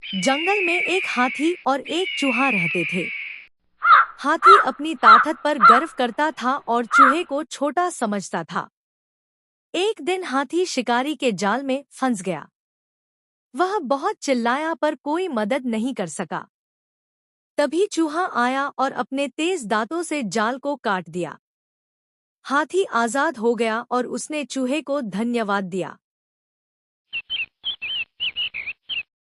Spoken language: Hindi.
जंगल में एक हाथी और एक चूहा रहते थे। हाथी अपनी ताकत पर गर्व करता था और चूहे को छोटा समझता था। एक दिन हाथी शिकारी के जाल में फंस गया। वह बहुत चिल्लाया पर कोई मदद नहीं कर सका। तभी चूहा आया और अपने तेज दांतों से जाल को काट दिया। हाथी आजाद हो गया और उसने चूहे को धन्यवाद दिया।